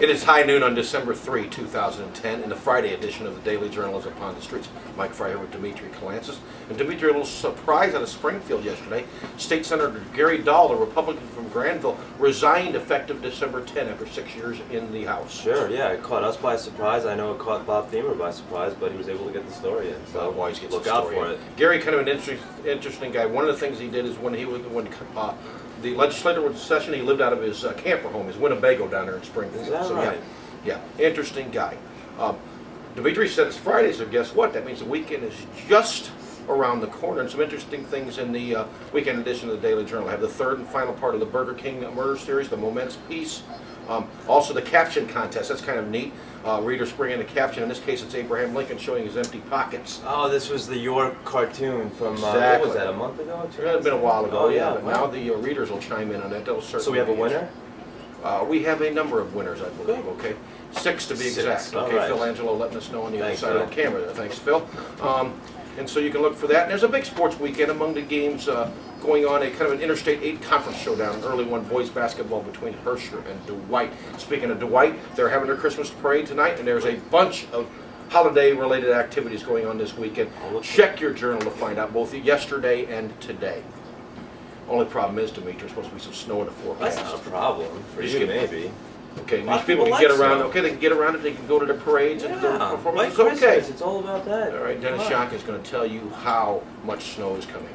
It is high noon on December 3, 2010, and the Friday edition of the Daily Journal is upon the streets. Mike Fry here with Dimitrios. And Dimitri, a little surprise out of Springfield yesterday. State Senator Gary Dahl, a Republican from Granville, resigned effective December 10 after 6 years in the House. Sure, yeah, it caught us by surprise. I know it caught Bob Thiemer by surprise, but he was able to get the story in. So always gets look the out story for in. it. Gary, kind of an interesting guy. One of the things he did is when the legislature was in session, he lived out of his camper home, his Winnebago down there in Springfield. Is that so, right? Yeah, interesting guy. Dimitri said it's Friday, so guess what? That means the weekend is just around the corner, and some interesting things in the weekend edition of the Daily Journal. I have the third and final part of the Burger King Murders series, the Momence piece. Also the caption contest, that's kind of neat. Readers bring in a caption. In this case, it's Abraham Lincoln showing his empty pockets. Oh, this was the York cartoon from, Exactly. What was that, a month ago? It's been a while ago, Oh, yeah. yeah, But wow. now the readers will chime in on that. So we have a winner? We have a number of winners, I believe, okay? 6 to be exact. All Okay, right. Phil Angelo letting us know on the other Thanks, side of the camera there. Thanks, Phil. And so you can look for that. And there's a big sports weekend among the games going on, a kind of an Interstate 8 conference showdown, an early one, boys basketball between Herscher and Dwight. Speaking of Dwight, they're having their Christmas parade tonight, and there's a bunch of holiday-related activities going on this weekend. Check your journal to find out both yesterday and today. Only problem is, Dimitri, there's supposed to be some snow in the forecast. That's not a problem. For Just you, get- maybe. Okay, A lot these of people people can get like around. snow. Okay, they can get around it. They can go to the parades and their Yeah, like performances. Christmas, Okay. it's all about that. All right, Dennis Come on. Yonka is going to tell you how much snow is coming.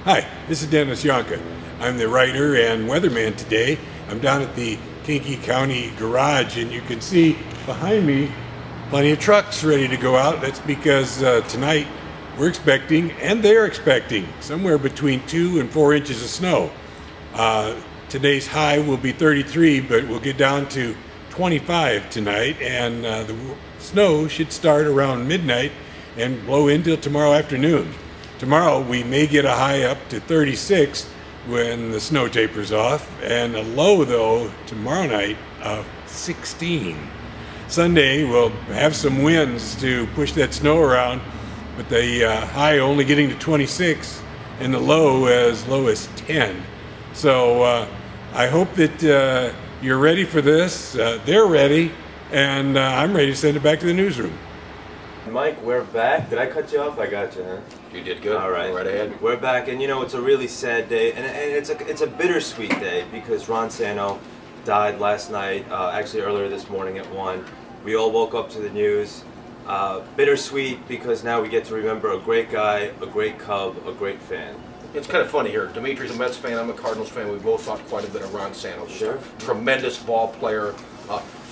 Hi, this is Dennis Yonka. I'm the writer and weatherman today. I'm down at the Kinky County Garage, and you can see behind me plenty of trucks ready to go out. That's because tonight we're expecting, and they're expecting, somewhere between 2 and 4 inches of snow. Today's high will be 33, but we'll get down to 25 tonight, and the snow should start around midnight and blow until tomorrow afternoon. Tomorrow we may get a high up to 36 when the snow tapers off, and a low though tomorrow night of 16. Sunday we'll have some winds to push that snow around, but the high only getting to 26 and the low as 10. So I hope that you're ready for this. They're ready, and I'm ready to send it back to the newsroom. Mike, we're back. Did I cut you off? I got you, huh? You did good. All right. Go right ahead. We're back, and you know, it's a really sad day, and it's a bittersweet day because Ron Santo died last night, actually earlier this morning at 1. We all woke up to the news. Bittersweet because now we get to remember a great guy, a great Cub, a great fan. It's kind of funny here. Dimitri's a Mets fan. I'm a Cardinals fan. We both thought quite a bit of Ron Santo. Just Sure. a tremendous ball player.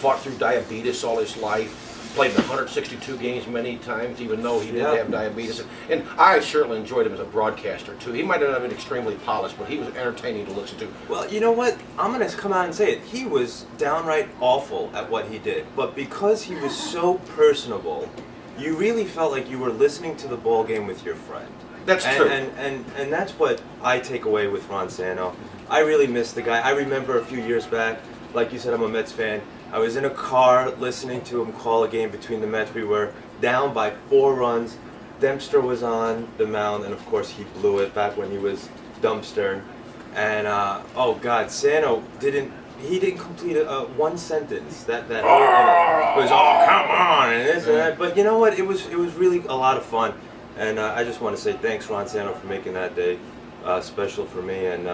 Fought through diabetes all his life. Played in 162 games many times, even though he did Yeah. have diabetes. And I certainly enjoyed him as a broadcaster, too. He might not have been extremely polished, but he was entertaining to listen to. Well, you know what? I'm going to come out and say it. He was downright awful at what he did. But because he was so personable, you really felt like you were listening to the ball game with your friend. That's true. And that's what I take away with Ron Santo. I really miss the guy. I remember a few years back, like you said, I'm a Mets fan. I was in a car listening to him call a game between the Mets. We were down by 4 runs. Dempster was on the mound, and of course he blew it back when he was Dumpster. And oh God, Santo didn't complete one sentence. That whole inning. It was come on and this and that. But you know what? It was really a lot of fun. And I just want to say thanks, Ron Santo, for making that day special for me and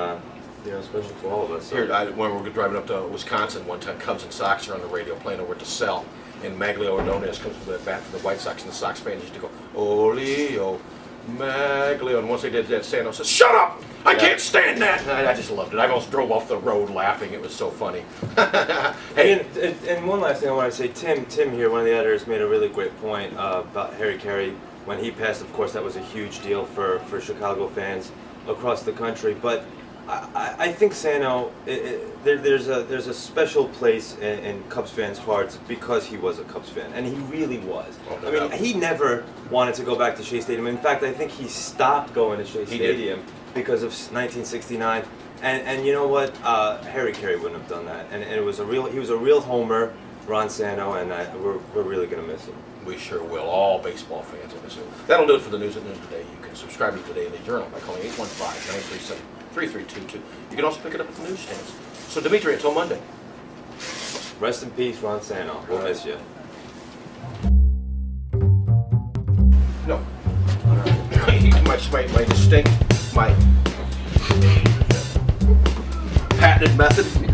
special for all of us. So. Here, when we were driving up to Wisconsin one time, Cubs and Sox are on the radio playing over at the Cell, and Maglio Ordonez comes with the bat for the White Sox, and the Sox fans used to go, "Oleo, Maglio," and once they did that, Santo says, "Shut up! I can't stand that!" And I just loved it. I almost drove off the road laughing. It was so funny. Hey, And one last thing I want to say, Tim here, one of the editors, made a really great point about Harry Carey. When he passed, of course, that was a huge deal for Chicago fans across the country. But I think Santo, there's a special place in Cubs fans' hearts because he was a Cubs fan, and he really was. I mean, he never wanted to go back to Shea Stadium. In fact, I think he stopped going to Shea Stadium because of 1969. And you know what? Harry Carey wouldn't have done that. And he was a real homer, Ron Santo, and we're really gonna miss him. we sure will. All baseball fans will miss it. That'll do it for the news at noon today. You can subscribe to the Daily Journal by calling 815-937-3322. You can also pick it up at the newsstands. So, Dimitri, until Monday. Rest in peace, Ron Santo. We'll miss you. No. my distinct, my patented method